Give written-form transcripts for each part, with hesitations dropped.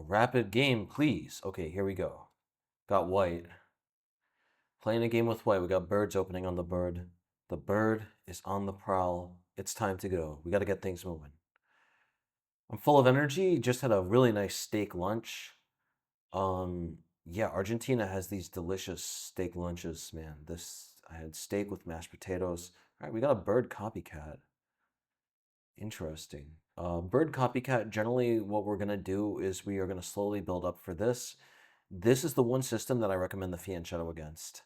rapid game, please. Okay, here we go. Got white. Playing a game with white. We got birds opening on the bird. The bird is on the prowl. It's time to go. We got to get things moving. I'm full of energy. Just had a really nice steak lunch. Yeah, Argentina has these delicious steak lunches, man. I had steak with mashed potatoes. All right, we got a bird copycat. Interesting. Bird copycat, generally what we're going to do is we are going to slowly build up for this. This is the one system that I recommend the fianchetto against.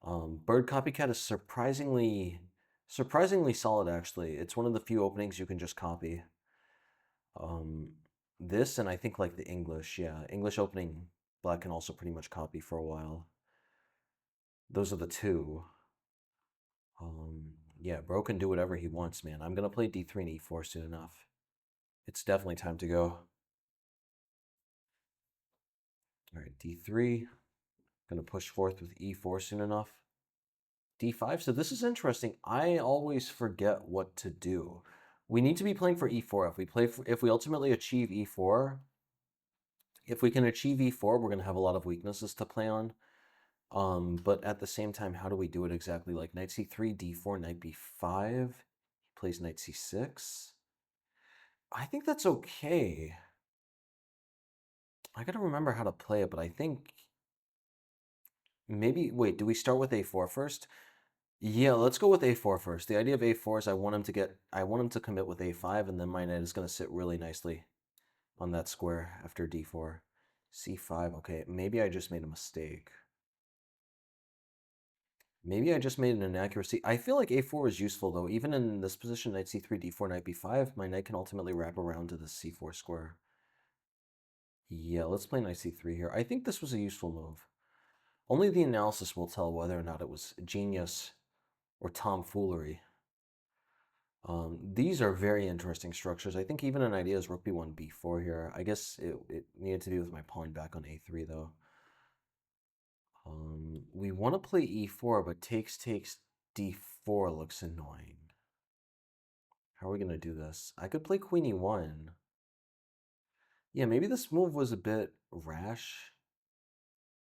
Bird copycat is surprisingly solid, actually. It's one of the few openings you can just copy. This and I think like the English, yeah. English opening, black can also pretty much copy for a while. Those are the two. Yeah, bro can do whatever he wants, man. I'm gonna play d3 and e4 soon enough. It's definitely time to go. All right, d3. Gonna push forth with e4 soon enough. d5. So this is interesting. I always forget what to do. We need to be playing for e4. If we ultimately achieve e4, if we can achieve e4, we're gonna have a lot of weaknesses to play on. But at the same time, how do we do it exactly? Like knight c3, d4, knight b5. He plays knight c6. I think that's okay. I gotta remember how to play it, but I think maybe, wait, do we start with a4 first? Yeah, let's go with a4 first. The idea of a4 is I want him to commit with a5, and then my knight is gonna sit really nicely on that square after d4. c5, okay, maybe I just made a mistake. Maybe I just made an inaccuracy. I feel like a4 is useful, though. Even in this position, knight c3, d4, knight b5, my knight can ultimately wrap around to the c4 square. Yeah, let's play knight c3 here. I think this was a useful move. Only the analysis will tell whether or not it was genius or tomfoolery. These are very interesting structures. I think even an idea is rook b1, b4 here. I guess it needed to be with my pawn back on a3, though. We want to play e4, but takes d4 looks annoying. How are we going to do this? I could play queen e1. Yeah, maybe this move was a bit rash.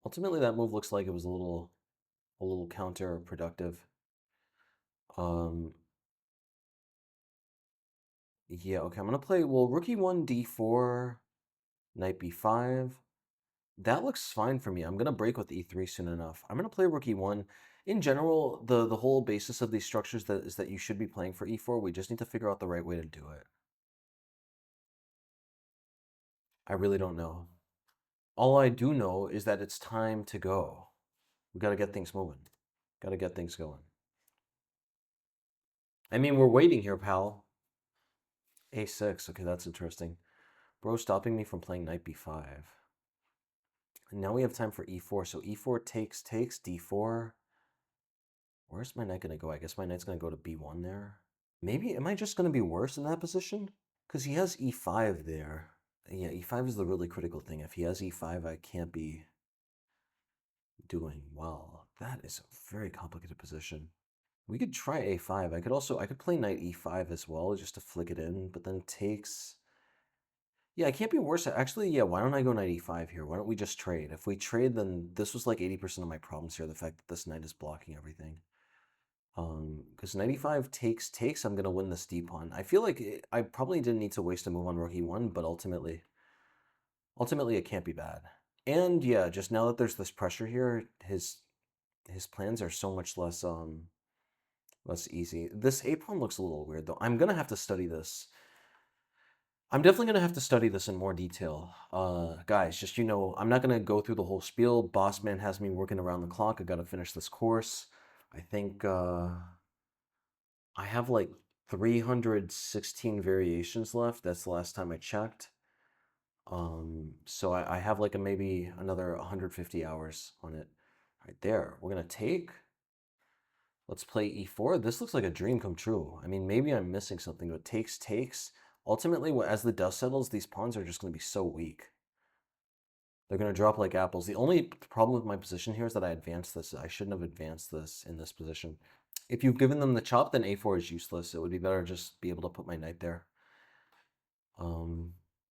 Ultimately, that move looks like it was a little counterproductive. Yeah, okay, I'm gonna play, well, rook e1, d4, knight b5. That looks fine for me. I'm gonna break with e3 soon enough. I'm gonna play rook e1. In general, the whole basis of these structures is that you should be playing for e4. We just need to figure out the right way to do it. I really don't know. All I do know is that it's time to go. We gotta get things moving. Gotta get things going. I mean, we're waiting here, pal. a6. Okay, that's interesting. Bro stopping me from playing knight b5. And now we have time for e4. So e4 takes, d4. Where's my knight going to go? I guess my knight's going to go to b1 there. Maybe, am I just going to be worse in that position? Because he has e5 there. Yeah, e5 is the really critical thing. If he has e5, I can't be doing well. That is a very complicated position. We could try a5. I could play knight e5 as well, just to flick it in, but then takes... Yeah, I can't be worse. Actually, yeah, why don't I go knight e5 here? Why don't we just trade? If we trade, then this was like 80% of my problems here, the fact that this knight is blocking everything. Because knight e5 takes, I'm going to win this d-pawn. I feel like I probably didn't need to waste a move on rook e1, but ultimately it can't be bad. And yeah, just now that there's this pressure here, his plans are so much less easy. This a-pawn looks a little weird, though. I'm going to have to study this. I'm definitely going to have to study this in more detail. Guys, just, I'm not going to go through the whole spiel. Boss man has me working around the clock. I got to finish this course. I think I have like 316 variations left. That's the last time I checked. So I have like maybe another 150 hours on it. Right there. We're going to take. Let's play e4. This looks like a dream come true. I mean, maybe I'm missing something, but takes. Ultimately, as the dust settles, these pawns are just going to be so weak. They're going to drop like apples. The only problem with my position here is that I advanced this. I shouldn't have advanced this in this position. If you've given them the chop, then a4 is useless. It would be better just be able to put my knight there.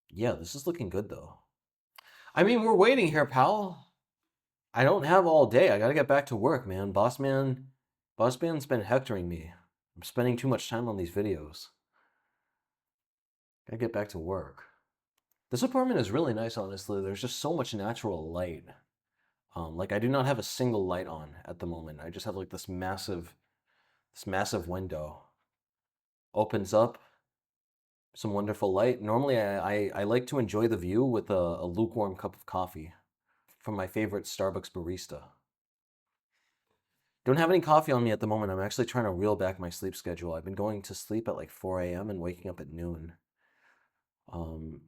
Yeah, this is looking good, though. I mean, we're waiting here, pal. I don't have all day. I gotta get back to work, man. Boss man's been hectoring me. I'm spending too much time on these videos. Gotta get back to work. This apartment is really nice, honestly. There's just so much natural light. Like I do not have a single light on at the moment. I just have like this massive window. Opens up, some wonderful light. Normally, I like to enjoy the view with a lukewarm cup of coffee from my favorite Starbucks barista. Don't have any coffee on me at the moment. I'm actually trying to reel back my sleep schedule. I've been going to sleep at like 4 a.m. and waking up at noon. Um,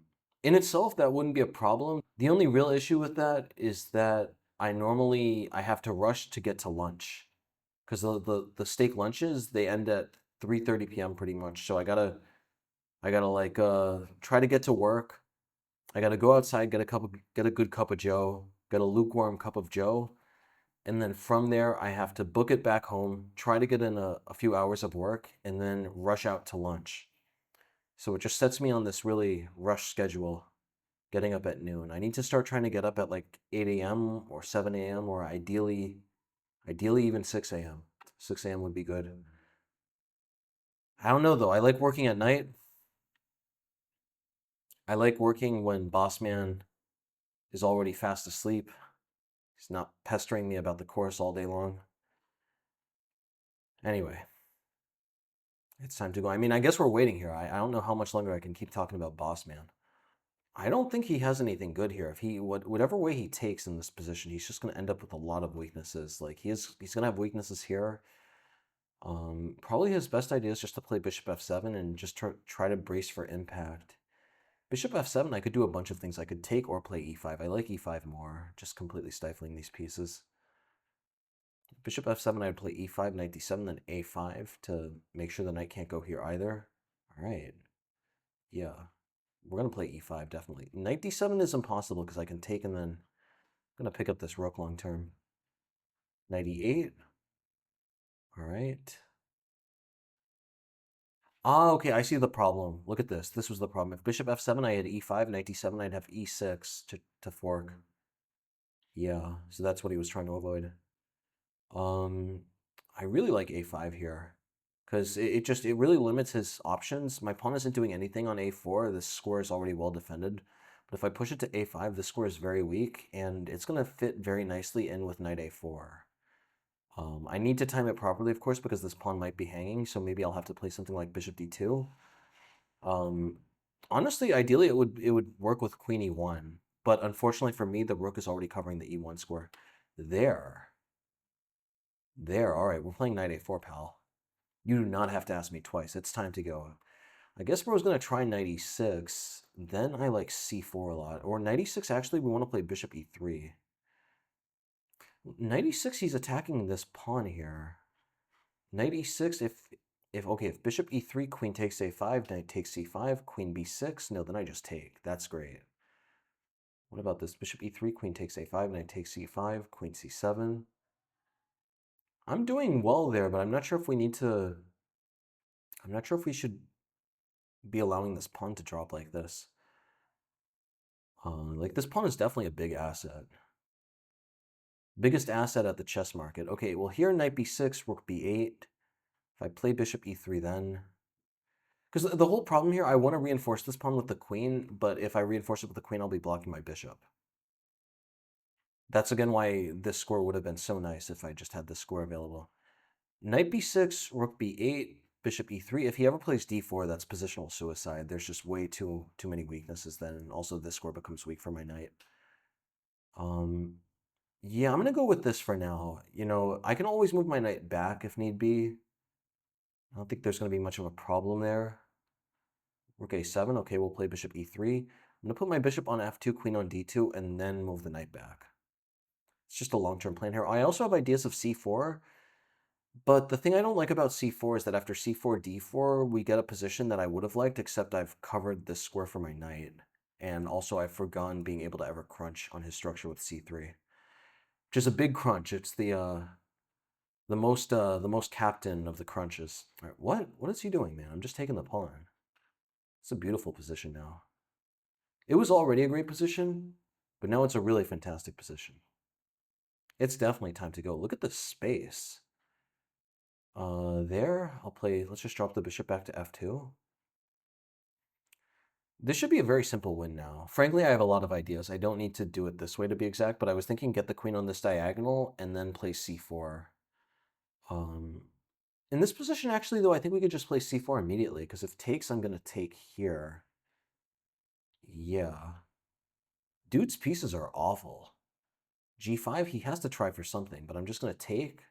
in itself, that wouldn't be a problem. The only real issue with that is that I have to rush to get to lunch because the steak lunches they end at 3:30 p.m. pretty much. So I gotta like try to get to work. I gotta go outside, get a good cup of Joe, get a lukewarm cup of Joe, and then from there I have to book it back home, try to get in a few hours of work, and then rush out to lunch. So it just sets me on this really rush schedule, getting up at noon. I need to start trying to get up at like 8 a.m. or 7 a.m. or ideally even 6 a.m. 6 a.m. would be good. I don't know though. I like working at night. I like working when boss man is already fast asleep. He's not pestering me about the course all day long. Anyway, it's time to go. I mean, I guess we're waiting here. I don't know how much longer I can keep talking about boss man. I don't think he has anything good here. If he whatever way he takes in this position, he's just going to end up with a lot of weaknesses. Like he's going to have weaknesses here. Probably his best idea is just to play bishop f7 and just try to brace for impact. Bishop f7, I could do a bunch of things. I could take or play e5. I like e5 more, just completely stifling these pieces. Bishop f7, I'd play e5, knight d7, then a5 to make sure the knight can't go here either. All right. Yeah. We're going to play e5, definitely. Knight d7 is impossible because I can take and then I'm going to pick up this rook long term. Knight e8. All right. Ah, okay, I see the problem. Look at this. This was the problem. If bishop f7, I had e5, knight d7, I'd have e6 to fork. Yeah, so that's what he was trying to avoid. I really like a5 here because it really limits his options. My pawn isn't doing anything on a4. This square is already well defended. But if I push it to a5, this square is very weak, and it's going to fit very nicely in with knight a4. I need to time it properly, of course, because this pawn might be hanging, so maybe I'll have to play something like bishop d2. Honestly, ideally, it would work with queen e1, but unfortunately for me, the rook is already covering the e1 square. There. All right, we're playing knight a4, pal. You do not have to ask me twice. It's time to go. I guess Bro's going to try knight e6. Then I like c4 a lot. Or knight e6, actually, we want to play bishop e3. Knight e6, he's attacking this pawn here. Knight e6, if bishop e3, queen takes a5, knight takes c5, queen b6. No, then I just take. That's great. What about this? Bishop e3, queen takes a5, knight takes c5, queen c7. I'm doing well there, but I'm not sure if we need to... I'm not sure if we should be allowing this pawn to drop like this. Like this pawn is definitely a big asset. Biggest asset at the chess market. Okay, well here knight b6, rook b8. If I play bishop e3 then... Because the whole problem here, I want to reinforce this pawn with the queen, but if I reinforce it with the queen, I'll be blocking my bishop. That's again why this square would have been so nice if I just had this square available. Knight b6, rook b8, bishop e3. If he ever plays d4, that's positional suicide. There's just way too many weaknesses then, and also this square becomes weak for my knight. Yeah, I'm gonna go with this for now. You know, I can always move my knight back if need be. I don't think there's gonna be much of a problem there. Rook a7, okay, we'll play bishop e3. I'm gonna put my bishop on f2, queen on d2, and then move the knight back. It's just a long-term plan here. I also have ideas of c4, but the thing I don't like about c4 is that after c4, d4, we get a position that I would have liked, except I've covered this square for my knight. And also I've forgone being able to ever crunch on his structure with c3. Which is a big crunch. It's the most captain of the crunches. All right, what is he doing, man? I'm just taking the pawn. It's a beautiful position now. It was already a great position, But now it's a really fantastic position. It's definitely time to go. Look at the space. There, I'll play, let's just drop the bishop back to f2. This should be a very simple win now. Frankly, I have a lot of ideas. I don't need to do it this way to be exact, but I was thinking get the queen on this diagonal and then play c4. In this position, actually, though, I think we could just play c4 immediately, because if takes, I'm going to take here. Yeah. Dude's pieces are awful. g5, he has to try for something, but I'm just going to take.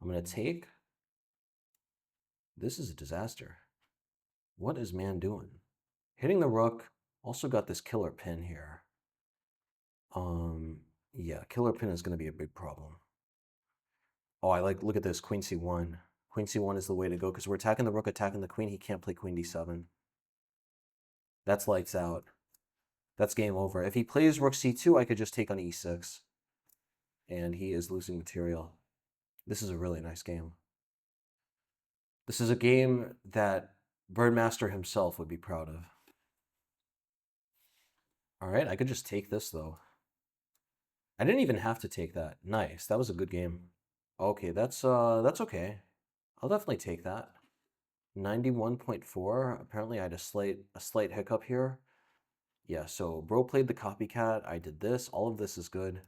I'm going to take. This is a disaster. What is man doing? Hitting the rook. Also got this killer pin here. Yeah, killer pin is going to be a big problem. Oh, look at this, queen c1. Queen c1 is the way to go, because we're attacking the rook, attacking the queen. He can't play queen d7. That's lights out. That's game over. If he plays rook c2, I could just take on e6. And he is losing material. This is a really nice game. This is a game that Birdmaster himself would be proud of. All right, I could just take this, though. I didn't even have to take that. Nice. That was a good game. Okay, that's okay. I'll definitely take that. 91.4. Apparently I had a slight hiccup here. Yeah, so bro played the copycat. I did this. All of this is good.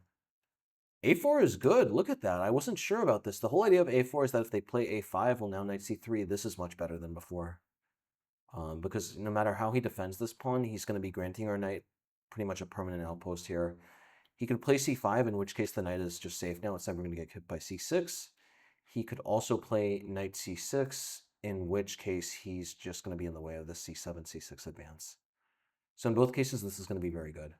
a4 is good. Look at that. I wasn't sure about this. The whole idea of a4 is that if they play a5, well, now knight c3, this is much better than before. Because no matter how he defends this pawn, he's going to be granting our knight pretty much a permanent outpost here. He could play c5, in which case the knight is just safe now. It's never going to get hit by c6. He could also play knight c6, in which case he's just going to be in the way of the c7, c6 advance. So in both cases, this is going to be very good.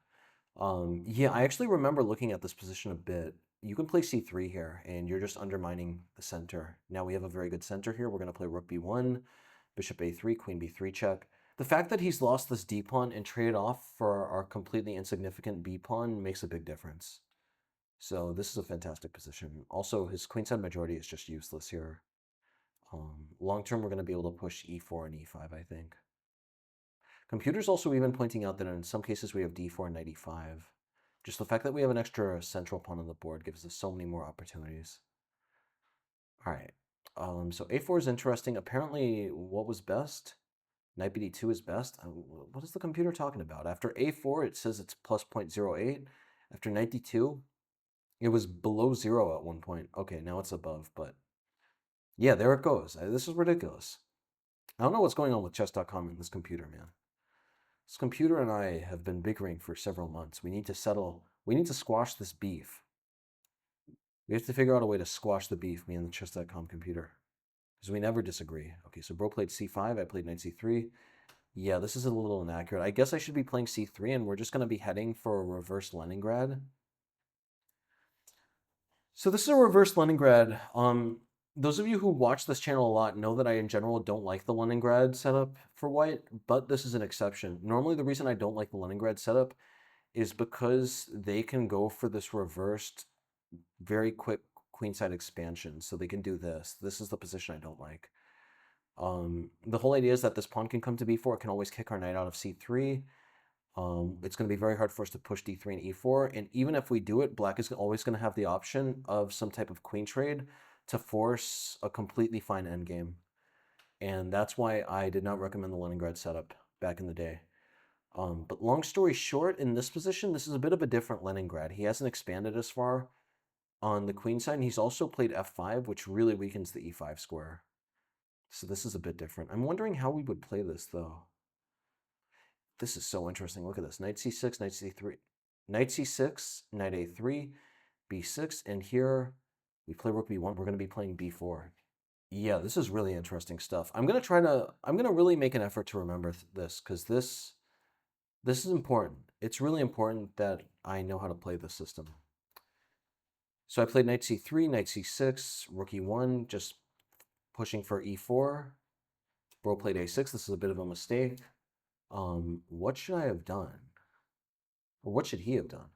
Yeah, I actually remember looking at this position a bit. You can play c3 here, and you're just undermining the center. Now we have a very good center here. We're going to play rook b1, bishop a3, queen b3 check. The fact that he's lost this d pawn and traded off for our completely insignificant b pawn makes a big difference. So this is a fantastic position. Also, his queenside majority is just useless here. Long term, we're going to be able to push e4 and e5, I think. Computer's also even pointing out that in some cases we have d4 and knight e5. Just the fact that we have an extra central pawn on the board gives us so many more opportunities. All right. So a4 is interesting. Apparently, what was best? Knight bd2 is best. What is the computer talking about? After a4, it says it's plus 0.08. After knight d2, it was below 0 at one point. Okay, now it's above, but yeah, there it goes. This is ridiculous. I don't know what's going on with chess.com and this computer, man. This computer and I have been bickering for several months. We need to squash this beef. We have to figure out a way to squash the beef, me and the chess.com computer. Because we never disagree. Okay, so bro played c5, I played knight c3. Yeah, this is a little inaccurate. I guess I should be playing c3, and we're just going to be heading for a reverse Leningrad. So this is a reverse Leningrad. Those of you who watch this channel a lot know that I, in general, don't like the Leningrad setup for white, but this is an exception. Normally, the reason I don't like the Leningrad setup is because they can go for this reversed, very quick queenside expansion. So they can do this. This is the position I don't like. The whole idea is that this pawn can come to b4. It can always kick our knight out of c3. It's going to be very hard for us to push d3 and e4. And even if we do it, black is always going to have the option of some type of queen trade to force a completely fine endgame. And that's why I did not recommend the Leningrad setup back in the day. But long story short, in this position, this is a bit of a different Leningrad. He hasn't expanded as far on the queen side, and he's also played f5, which really weakens the e5 square. So this is a bit different. I'm wondering how we would play this, though. This is so interesting. Look at this. Knight c6, knight c3. Knight c6, knight a3, b6, and here we play rook b1. We're going to be playing b4. Yeah, this is really interesting stuff. I'm going to really make an effort to remember this, because this is important. It's really important that I know how to play this system. So I played knight c3, knight c6, rook e1, just pushing for e4. Bro played a6. This is a bit of a mistake. What should I have done? Or what should he have done?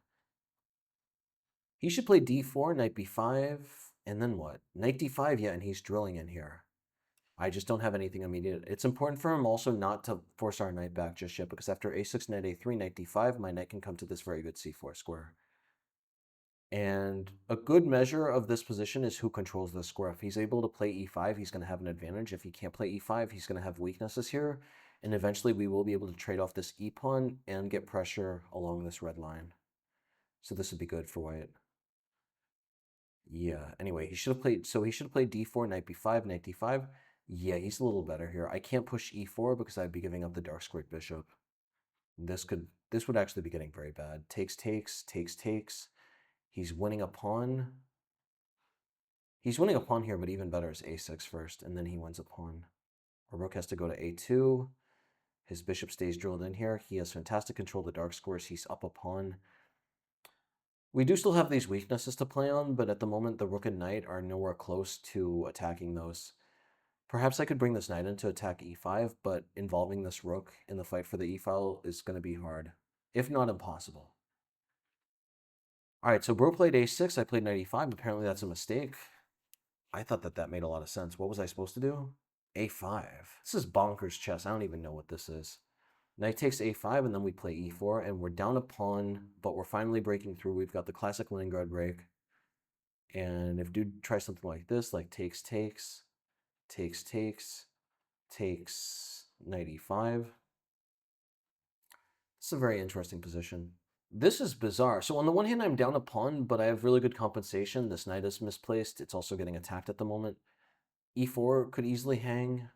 He should play d4, knight b5, and then what? Knight d5, yeah, and he's drilling in here. I just don't have anything immediate. It's important for him also not to force our knight back just yet, because after a6, knight a3, knight d5, my knight can come to this very good c4 square. And a good measure of this position is who controls the square. If he's able to play e5, he's going to have an advantage. If he can't play e5, he's going to have weaknesses here. And eventually we will be able to trade off this e-pawn and get pressure along this red line. So this would be good for white. Yeah, anyway, he should have played d4, knight b5, knight d5. Yeah, he's a little better here. I can't push e4 because I'd be giving up the dark squared bishop. This would actually be getting very bad. Takes, takes, takes, takes. He's winning a pawn. He's winning a pawn here, but even better is a6 first, and then he wins a pawn. Our rook has to go to a2. His bishop stays drilled in here. He has fantastic control of the dark squares. He's up a pawn. We do still have these weaknesses to play on, but at the moment, the rook and knight are nowhere close to attacking those. Perhaps I could bring this knight in to attack e5, but involving this rook in the fight for the e-file is going to be hard, if not impossible. All right, so bro played a6. I played knight e5. Apparently, that's a mistake. I thought that made a lot of sense. What was I supposed to do? a5. This is bonkers chess. I don't even know what this is. Knight takes a5, and then we play e4, and we're down a pawn, but we're finally breaking through. We've got the classic Leningrad break. And if dude tries something like this, like takes, takes, takes, takes, takes, knight e5. It's a very interesting position. This is bizarre. So on the one hand, I'm down a pawn, but I have really good compensation. This knight is misplaced. It's also getting attacked at the moment. e4 could easily hang.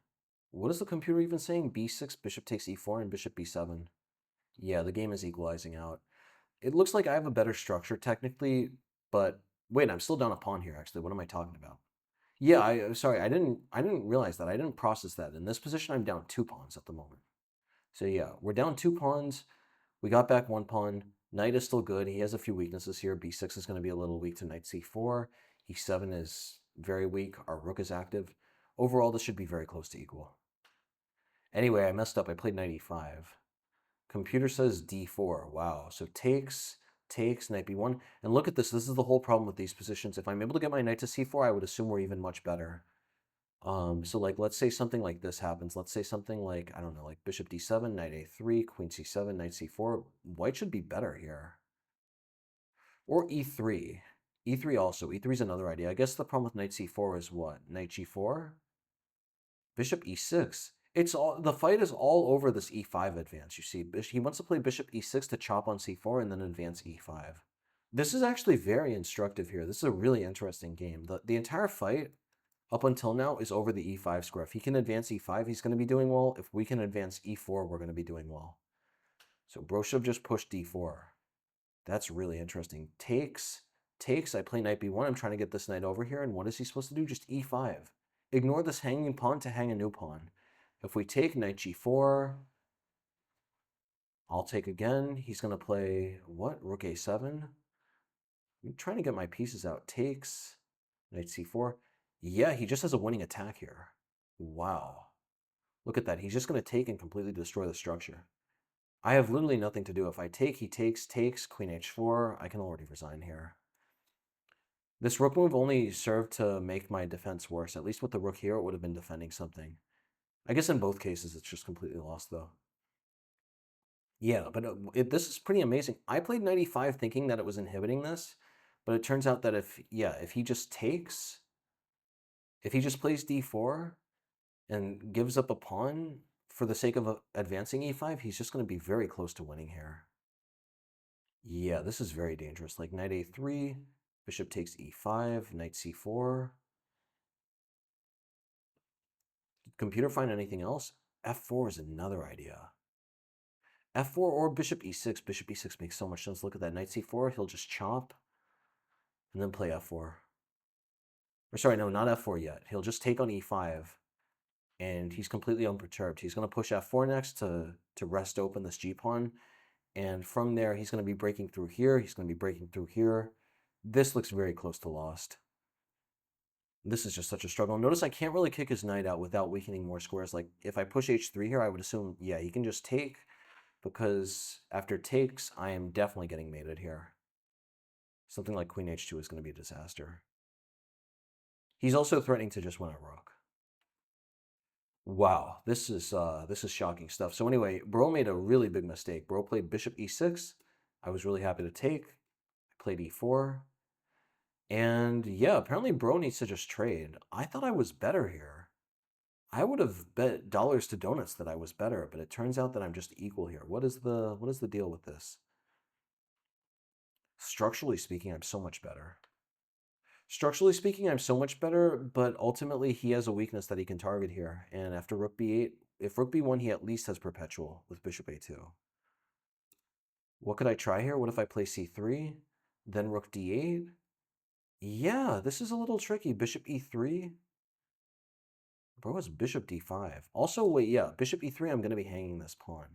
What is the computer even saying? b6, bishop takes e4, and bishop b7. Yeah, the game is equalizing out. It looks like I have a better structure technically, but wait, I'm still down a pawn here, actually. What am I talking about? Yeah, sorry, I didn't realize that. I didn't process that. In this position, I'm down 2 pawns at the moment. So yeah, we're down 2 pawns. We got back 1 pawn. Knight is still good. He has a few weaknesses here. b6 is going to be a little weak to knight c4. e7 is very weak. Our rook is active. Overall, this should be very close to equal. Anyway, I messed up. I played knight e5. Computer says d4. Wow. So takes, takes, knight b1. And look at this. This is the whole problem with these positions. If I'm able to get my knight to c4, I would assume we're even much better. So like, let's say something like this happens. Let's say something like, I don't know, like bishop d7, knight a3, queen c7, knight c4. White should be better here. Or e3. e3 also. e3 is another idea. I guess the problem with knight c4 is what? Knight g4? Bishop e6. The fight is all over this e5 advance. You see, he wants to play bishop e6 to chop on c4 and then advance e5. This is actually very instructive here. This is a really interesting game. The entire fight up until now is over the e5 square. If he can advance e5, he's going to be doing well. If we can advance e4, we're going to be doing well. So Broshev just pushed d4. That's really interesting. Takes, takes. I play knight b1. I'm trying to get this knight over here. And what is he supposed to do? Just e5. Ignore this hanging pawn to hang a new pawn. If we take knight g4, I'll take again. He's going to play, what? Rook a7? I'm trying to get my pieces out. Takes, knight c4. Yeah, he just has a winning attack here. Wow. Look at that. He's just going to take and completely destroy the structure. I have literally nothing to do. If I take, he takes, queen h4. I can already resign here. This rook move only served to make my defense worse. At least with the rook here, it would have been defending something. I guess in both cases, it's just completely lost, though. Yeah, but this is pretty amazing. I played knight e5 thinking that it was inhibiting this, but it turns out that if he just takes, if he just plays d4 and gives up a pawn for the sake of advancing e5, he's just going to be very close to winning here. Yeah, this is very dangerous. Like knight a3, bishop takes e5, knight c4. Did computer find anything else? f4 is another idea. f4 or bishop e6. Bishop e6 makes so much sense. Look at that. Knight c4, he'll just chop and then play f4. Or sorry, no, not f4 yet. He'll just take on e5 and he's completely unperturbed. He's going to push f4 next to rest open this g-pawn. And from there, he's going to be breaking through here. He's going to be breaking through here. This looks very close to lost. This is just such a struggle. Notice I can't really kick his knight out without weakening more squares. Like, if I push h3 here, I would assume, yeah, he can just take, because after takes, I am definitely getting mated here. Something like queen h2 is going to be a disaster. He's also threatening to just win a rook. Wow, this is shocking stuff. So anyway, Bro made a really big mistake. Bro played bishop e6. I was really happy to take. I played e4. And yeah, apparently Bro needs to just trade. I thought I was better here. I would have bet dollars to donuts that I was better, but it turns out that I'm just equal here. What is the deal with this? Structurally speaking, I'm so much better. Structurally speaking, I'm so much better, but ultimately he has a weakness that he can target here. And after rook b8, if rook b1, he at least has perpetual with bishop a2. What could I try here? What if I play c3, then rook d8? Yeah, this is a little tricky. Bishop e3. Bro has bishop d5. Also, wait, yeah, bishop e3, I'm going to be hanging this pawn.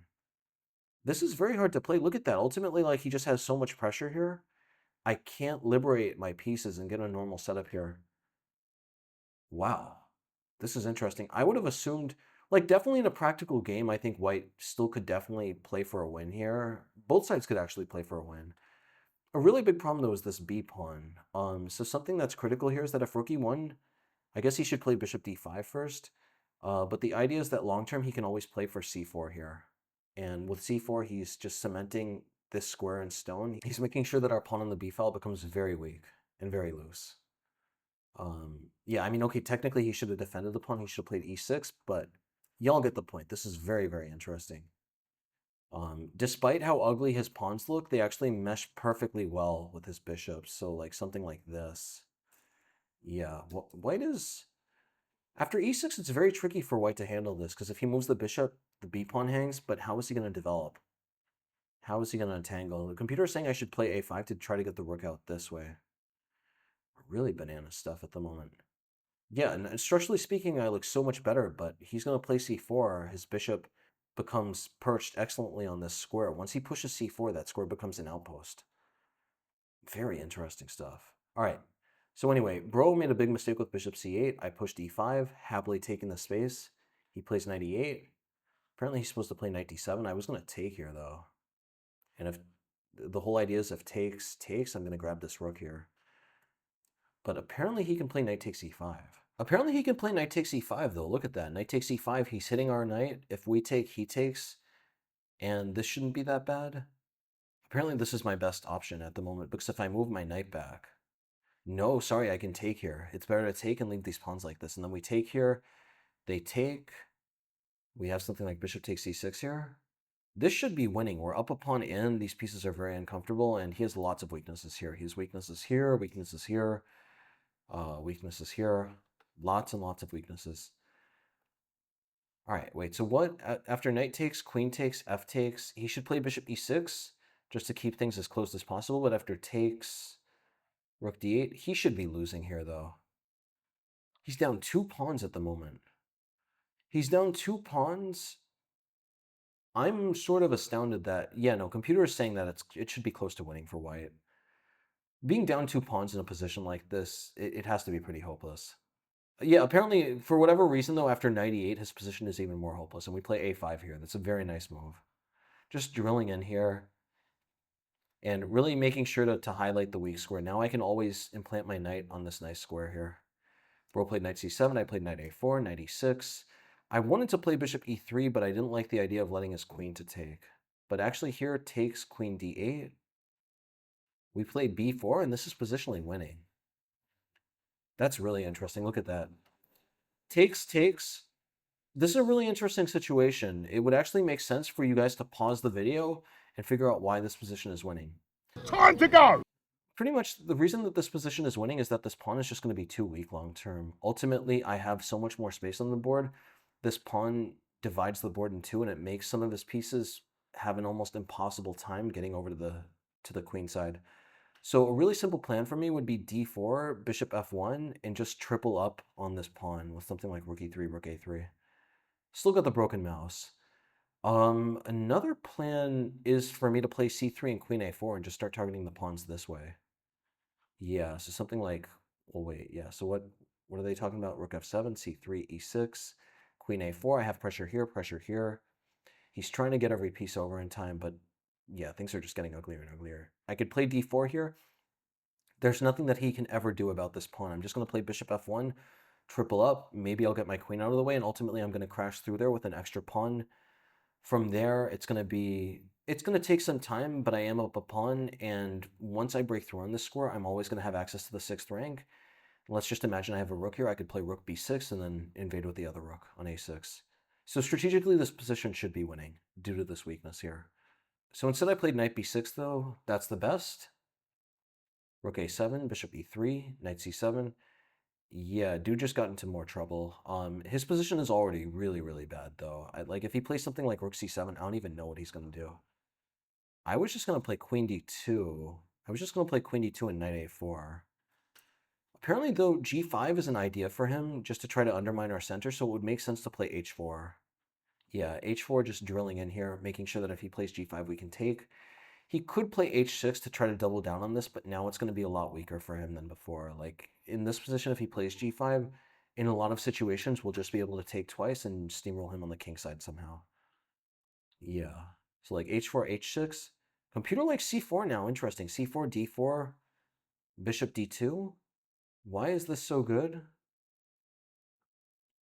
This is very hard to play. Look at that. Ultimately, like, he just has so much pressure here. I can't liberate my pieces and get a normal setup here. Wow. This is interesting. I would have assumed, like, definitely in a practical game, I think white still could definitely play for a win here. Both sides could actually play for a win. A really big problem, though, is this b pawn. So something that's critical here is that if rook e1, I guess he should play bishop d5 first. But the idea is that long term, he can always play for c4 here. And with c4, he's just cementing this square in stone. He's making sure that our pawn on the b file becomes very weak and very loose. Yeah, I mean, okay, technically he should have defended the pawn. He should have played e6, but y'all get the point. This is very, very interesting. Despite how ugly his pawns look, they actually mesh perfectly well with his bishops. So, like, something like this. Yeah, white is... After e6, it's very tricky for white to handle this, because if he moves the bishop, the b pawn hangs, but how is he going to develop? How is he going to entangle? The computer is saying I should play a5 to try to get the rook out this way. Really banana stuff at the moment. Yeah, and structurally speaking, I look so much better, but he's going to play c4. His bishop becomes perched excellently on this square. Once he pushes c4, that square becomes an outpost. Very interesting stuff. All right. So anyway, Bro made a big mistake with bishop c8. I pushed e5, happily taking the space. He plays knight e8. Apparently he's supposed to play knight d7. I was going to take here, though. And if the whole idea is if takes, I'm going to grab this rook here. But apparently he can play knight takes e5. Apparently he can play knight takes e5, though. Look at that. Knight takes e5. He's hitting our knight. If we take, he takes. And this shouldn't be that bad. Apparently this is my best option at the moment, because if I move my knight back... No, sorry, I can take here. It's better to take and leave these pawns like this. And then we take here. They take. We have something like bishop takes e6 here. This should be winning. We're up a pawn in. These pieces are very uncomfortable, and he has lots of weaknesses here. He has weaknesses here, weaknesses here, weaknesses here. Lots and lots of weaknesses. All right, wait, so what? After knight takes, queen takes, f takes, he should play bishop e6 just to keep things as close as possible. But after takes, rook d8, he should be losing here, though. He's down 2 pawns at the moment. He's down 2 pawns. I'm sort of astounded that, yeah, no, computer is saying that it should be close to winning for white. Being down 2 pawns in a position like this, it has to be pretty hopeless. Yeah, apparently, for whatever reason, though, after knight e8, his position is even more hopeless, and we play a5 here. That's a very nice move. Just drilling in here and really making sure to highlight the weak square. Now I can always implant my knight on this nice square here. Bro played knight c7, I played knight a4, knight e6. I wanted to play bishop e3, but I didn't like the idea of letting his queen to take. But actually here, takes queen d8. We play b4, and this is positionally winning. That's really interesting. Look at that. Takes, takes. This is a really interesting situation. It would actually make sense for you guys to pause the video and figure out why this position is winning. Time to go! Pretty much the reason that this position is winning is that this pawn is just going to be too weak long term. Ultimately, I have so much more space on the board. This pawn divides the board in two, and it makes some of his pieces have an almost impossible time getting over to the queen side. So a really simple plan for me would be d4, bishop f1, and just triple up on this pawn with something like rook e3, rook a3. Still got the broken mouse. Another plan is for me to play c3 and queen a4 and just start targeting the pawns this way. Yeah, so something like, well, wait, yeah, so what are they talking about? Rook f7, c3, e6, queen a4. I have pressure here, pressure here. He's trying to get every piece over in time, but yeah, things are just getting uglier and uglier. I could play d4 here. There's nothing that he can ever do about this pawn. I'm just going to play bishop f1, triple up. Maybe I'll get my queen out of the way, and ultimately I'm going to crash through there with an extra pawn. From there, it's going to take some time, but I am up a pawn, and once I break through on this square, I'm always going to have access to the 6th rank. Let's just imagine I have a rook here. I could play rook b6 and then invade with the other rook on a6. So strategically, this position should be winning due to this weakness here. So instead I played knight b6, though. That's the best. Rook a7, bishop e3, knight c7. Yeah, dude just got into more trouble. His position is already really, really bad, though. Like, if he plays something like rook c7, I don't even know what he's going to do. I was just going to play queen d2. I was just going to play queen d2 and knight a4. Apparently, though, g5 is an idea for him just to try to undermine our center, so it would make sense to play h4. Yeah, h4 just drilling in here, making sure that if he plays g5, we can take. He could play h6 to try to double down on this, but now it's going to be a lot weaker for him than before. Like, in this position, if he plays g5, in a lot of situations, we'll just be able to take twice and steamroll him on the king side somehow. Yeah. So, like, h4, h6. Computer likes c4 now. Interesting. c4, d4, bishop d2. Why is this so good?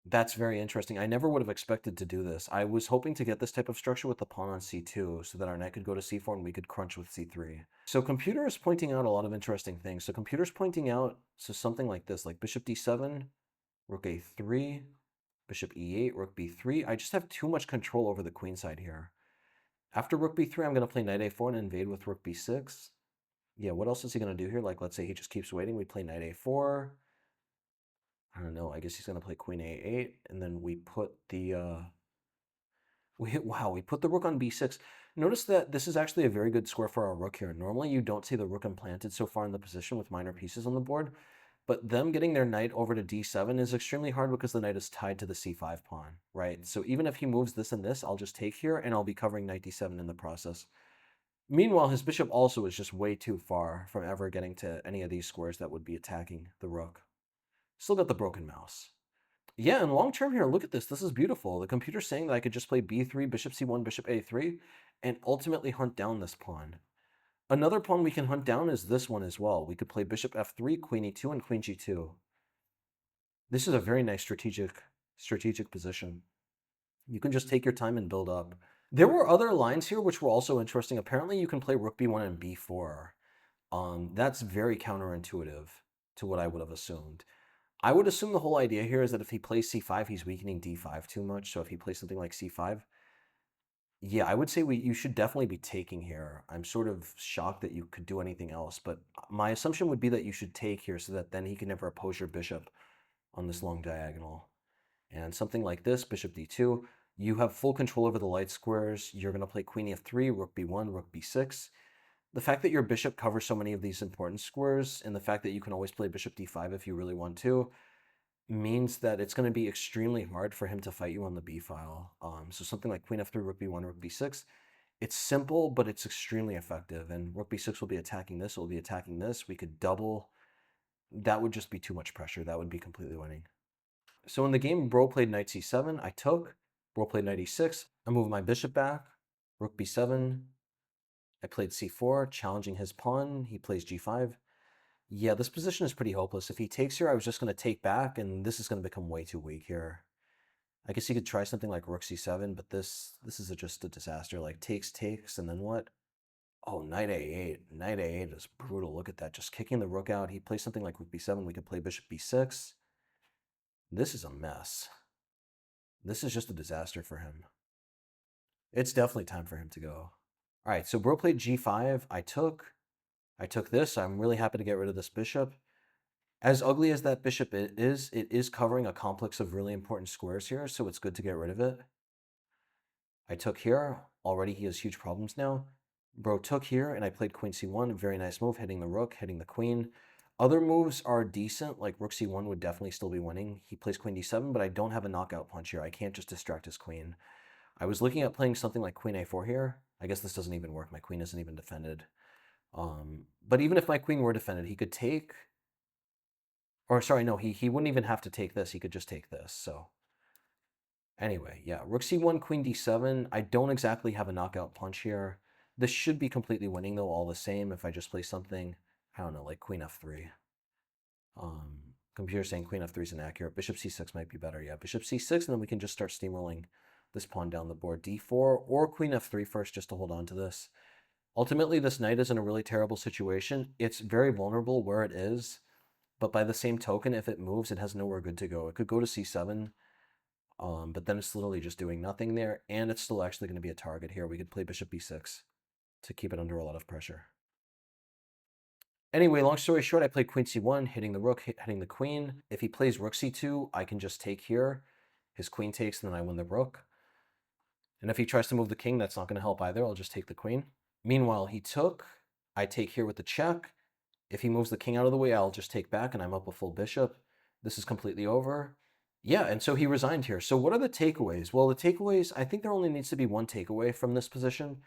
That's very interesting. I never would have expected to do this. I was hoping to get this type of structure with the pawn on c2 so that our knight could go to c4 and we could crunch with c3. So computer is pointing out a lot of interesting things. So computer's pointing out something like this, like bishop d7, rook a3, bishop e8, rook b3. I just have too much control over the queen side here. After rook b3, I'm going to play knight a4 and invade with rook b6. Yeah, what else is he going to do here? Like, let's say he just keeps waiting. We play knight a4. I don't know. I guess he's going to play queen a8, and then we put the we put the rook on b6. Notice that this is actually a very good square for our rook here. Normally, you don't see the rook implanted so far in the position with minor pieces on the board, but them getting their knight over to d7 is extremely hard because the knight is tied to the c5 pawn, right? So even if he moves this and this, I'll just take here, and I'll be covering knight d7 in the process. Meanwhile, his bishop also is just way too far from ever getting to any of these squares that would be attacking the rook. Still got the broken mouse. Yeah, and long term here, look at this. This is beautiful. The computer's saying that I could just play b3, bishop c1, bishop a3, and ultimately hunt down this pawn. Another pawn we can hunt down is this one as well. We could play bishop f3, queen e2, and queen g2. This is a very nice strategic position. You can just take your time and build up. There were other lines here which were also interesting. Apparently, you can play rook b1 and b4. That's very counterintuitive to what I would have assumed. I would assume the whole idea here is that if he plays c5, he's weakening d5 too much. So if he plays something like c5, yeah, I would say you should definitely be taking here. I'm sort of shocked that you could do anything else, but my assumption would be that you should take here so that then he can never oppose your bishop on this long diagonal. And something like this, bishop d2, you have full control over the light squares. You're going to play queen f3, rook b1, rook b6. The fact that your bishop covers so many of these important squares, and the fact that you can always play bishop d5 if you really want to, means that it's going to be extremely hard for him to fight you on the b file. So something like queen f3, rook b1, rook b6, it's simple, but it's extremely effective. And rook b6 will be attacking this, it will be attacking this. We could double. That would just be too much pressure. That would be completely winning. So in the game, bro played knight c7. I took. Bro played knight e6. I moved my bishop back. Rook b7. I played c4, challenging his pawn. He plays g5. Yeah, this position is pretty hopeless. If he takes here, I was just going to take back, and this is going to become way too weak here. I guess he could try something like rook c7, but this is just a disaster. Like, takes, and then what? Oh, knight a8. Knight a8 is brutal. Look at that. Just kicking the rook out. He plays something like rook b7. We could play bishop b6. This is a mess. This is just a disaster for him. It's definitely time for him to go. All right, so bro played g5. I took this. I'm really happy to get rid of this bishop. As ugly as that bishop it is covering a complex of really important squares here, so it's good to get rid of it. I took here. Already he has huge problems now. Bro took here, and I played queen c1. Very nice move, hitting the rook, hitting the queen. Other moves are decent, like rook c1 would definitely still be winning. He plays queen d7, but I don't have a knockout punch here. I can't just distract his queen. I was looking at playing something like queen a4 here. I guess this doesn't even work. My queen isn't even defended. But even if my queen were defended, he could take... Or sorry, no, he wouldn't even have to take this. He could just take this, so... Anyway, yeah, rook c1, queen d7. I don't exactly have a knockout punch here. This should be completely winning, though, all the same, if I just play something, I don't know, like queen f3. Computer saying queen f3 is inaccurate. Bishop c6 might be better. Yeah, bishop c6, and then we can just start steamrolling this pawn down the board. d4 or queen f3 first just to hold on to this. Ultimately, this knight is in a really terrible situation. It's very vulnerable where it is, but by the same token, if it moves, it has nowhere good to go. It could go to c7, but then it's literally just doing nothing there, and it's still actually going to be a target here. We could play bishop b6 to keep it under a lot of pressure. Anyway, long story short, I played queen c1, hitting the rook, hitting the queen. If he plays rook c2, I can just take here. His queen takes, and then I win the rook. And if he tries to move the king, that's not going to help either. I'll just take the queen. Meanwhile, he took. I take here with the check. If he moves the king out of the way, I'll just take back, and I'm up a full bishop. This is completely over. Yeah, and so he resigned here. So what are the takeaways? Well, the takeaways, I think there only needs to be one takeaway from this position,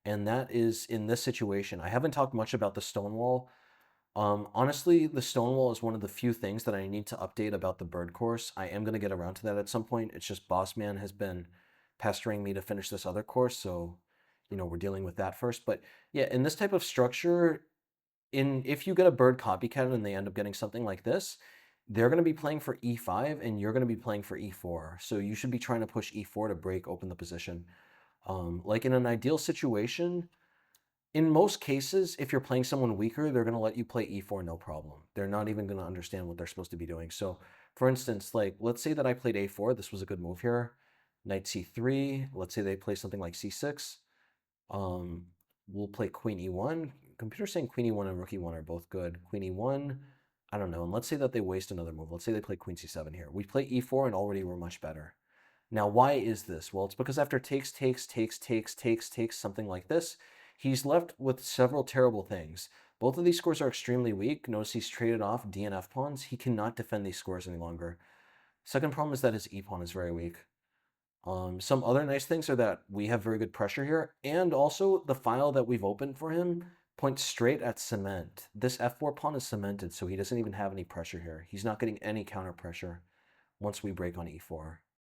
and that is in this situation. I haven't talked much about the Stonewall. Honestly, the Stonewall is one of the few things that I need to update about the bird course. I am going to get around to that at some point. It's just Bossman has been pestering me to finish this other course, so, we're dealing with that first. But yeah, in this type of structure, if you get a bird copycat and they end up getting something like this, they're going to be playing for e5 and you're going to be playing for e4. So you should be trying to push e4 to break open the position. Like in an ideal situation, in most cases, if you're playing someone weaker, they're going to let you play e4 no problem. They're not even going to understand what they're supposed to be doing. So for instance, like let's say that I played a4. This was a good move here. Knight c3. Let's say they play something like c6. We'll play queen e1. Computer saying queen e1 and rook e1 are both good. Queen e1, I don't know. And let's say that they waste another move. Let's say they play queen c7 here. We play e4 and already we're much better. Now, why is this? Well, it's because after takes, something like this, he's left with several terrible things. Both of these scores are extremely weak. Notice he's traded off D and F pawns. He cannot defend these scores any longer. Second problem is that his E pawn is very weak. Some other nice things are that we have very good pressure here, and also the file that we've opened for him points straight at cement. This f4 pawn is cemented, so he doesn't even have any pressure here. He's not getting any counter pressure once we break on e4.